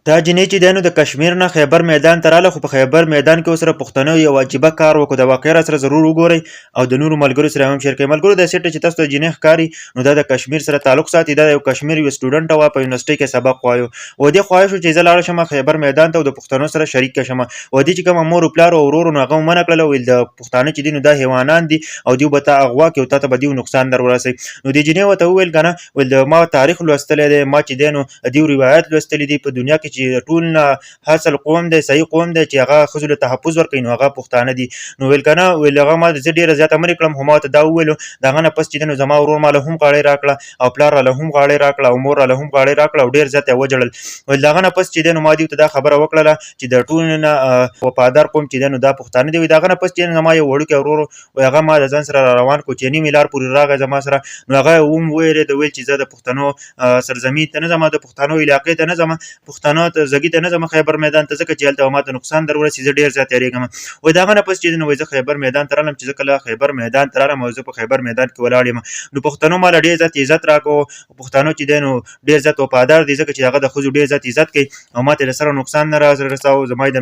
دا جینۍ چې دی نو د کشمیر نه خیبر میدان ته راغله، خو په خیبر میدان کې ورسره پښتنو یو عجیبه کار وکړو. دا واقعه راسره ضرور وګورئ او د نورو ملګرو سره هم شیر کړئ. ملګرو دا سیټ چې تاسو ته جینۍ ښکاري نو دا د کشمیر سره تعلق ساتي. دا یو کشمیر یو سټوډنټ وه، په یونیورسټۍ کې سبق وایو. و دې خواهش و چې زه لاړه شم خیبر میدان ته او د پښتنو سره شریک شم. و دې چې کومه مور او پلار او ورور نو هغه منع کړله، ویل د پښتانه چې دي نو دا حیوانان دي او دوی به تا اغوا کوي او تا ته به دوی نقصان در ورسوي. نو دې جینۍ ورته وویل که نه، ویل ما تاریخ لوستلی دی، ما چې دی نو دوی روایت لوستلی دي په دنیا کې چې ټول نه اصل قوم دی، صحیح قوم دی چې هغه ښځو له تحفظ ورکوي نو هغه پښتانه دي. نو ویل که نه، ویل هغه ما زه ډېره زیاته منې کړم، خو ما ورته دا وویلو د هغه نه پس چې دی نو زما ورور ما له هم غاړۍ راکړه او پلار راله هم غاړۍ راکړه او مور راله هم غاړۍ راکړه او ډېر زیات یې وژړل. ویل د هغه نه پس چې دی نو ما دوی ته دا خبره وکړله چې د ټولو نه وفادار قوم چې دی نو دا پښتانه دي. وایي د هغه نه پس چې دی نو ما یو وړوکی ورور وایي هغه ما د ځان سره را روان کړو چې نیمې لار پورې راغی زما سره. نو هغه هم وویرېد، ویل چې زه د پښتنو سرزمین ته نه ځم، د پښتنو علاقې ته نه ځم، پښتنو ته زږي ته نه ځم خیبر میدان ته، ځکه چې هلته به ما ته نقصان در ورسي، زه ډېر زیات یېرېږم. وایي د هغه نه پس چې دی نو وایي زه خیبر میدان ته راغلم، چې زه کله خیبر میدان ته راغلم او زه په خیبر میدان کې ولاړ یم نو پښتنو ما له ډېر زیات عزت راکړو. پښتنو چې دی نو ډېر زیات وفادار دي، ځکه چې هغه د ښځو ډېر زیات عزت کوي او ما ته یې له سره نقصان نه رساوه. زما یې د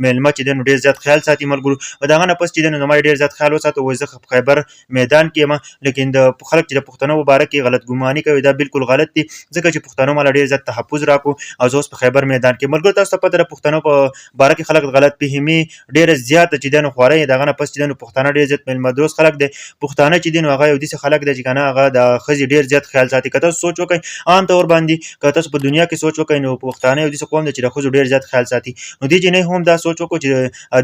میلمه چې دی نو ډېر زیات خیال ساتي ملګرو. د هغه نه پس چې دی نو زما یې ډېر زیات خیال وساته. وایي زه په خیبر میدان کې یم، لیکن د خلک چې د پښتنو په باره کې غلط ګماني کوي دا بالکل غلط دي، ځکه چې پښتنو ما له ډېر زیات تحفظ راکړو او زه اوس په خیبر میدان کې. ملګرو تاسو ته پته ده پښتنو په باره کې خلک غلط فهمي ډېره زیاته چې دی نو خوارۍ. د هغه نه پس چې دی نو پښتانه ډېر زیات میلمه دوست خلک دی. پښتانه چې دی نو هغه یو داسې خلک دی چې که نه هغه د ښځې ډېر زیات خیال ساتي. که تاسو سوچ وکئ عام طور باندې، که تاسو په دنیا کې سوچ وکئ نو پښتانه یو داسې قوم دی چې د ښځو ډېر زیات خیال ساتي. نو دې جینۍ هم دا سوچ وکړو چې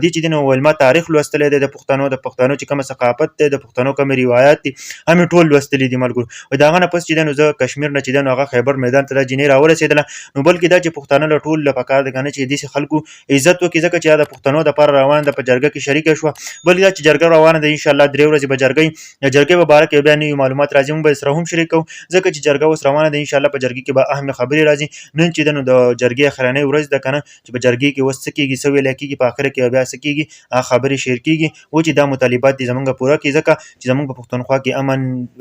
دې چې دی نو ویل ما تاریخ لوستلی دی د پښتنو چې کومه ثقافت دی، د پښتنو کومې روایات دي، هم یې ټول لوستلي دي ملګرو. وایي د هغه نه پس چې دی نو زه کشمیر نه چې دی نو هغه خیبر میدان ته دا جینۍ راورسېدله. نو بلکې دا چې پښتانه له ټولو له پکار دی که نه چې داسې خلکو عزت وکړي، ځکه چې دا د پښتنو دپاره روانه ده، په جرګه کې شریکه شوه. بلکې دا چې جرګه روانه ده انشاءالله 3 ورځې به د جرګې په باره کې بیا نوي معلومات راځي، موږ به سره هم شریک کوو، ځکه چې جرګه اوس روانه ده انشاءالله په جرګې کې به اهمې خبرې راځي. نن چې دی نو د جرګې اخرنۍ ورځ ده که نه، چې په جرګې کې اوس څه کېږي، څه ویلی کېږي، په اخره کې بیا څه کېږي، هغه خبرې شیر کېږي. و چې دا مطالبات دې زموږ پوره کړي، ځکه چې زموږ په پښتونخوا کې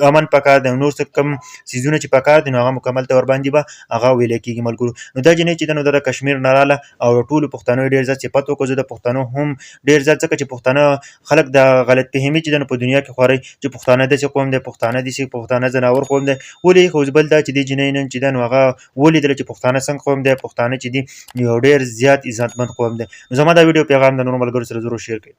امن پکار دی، نور څه کم څیزونه چې پکار دي نو هغه مکمل طور باندې به هغه ویلی کېږي ملګرو. نو دا جینۍ چې دی نو دا د کشمیر نه راغله او ټولو پښتنو یې ډېر زیات صفت وکړو. زه د پښتنو هم ډېر زیات، ځکه چې پښتانه خلک د غلط فهمي چې دی نو په دنیا کې خوروي چې پښتانه داسې قوم دی، پښتانه زناور قوم دی. ولې خو بل دا چې دې جینۍ نن چې دی نو هغه ولیدله چې پښتانه څنګه قوم دی، پښتانه چې دي یو ډېر زیات عزتمند قوم دی. نو زما دا ویډیو پیغام د نورو ملګرو سره ضرور شیر کړئ.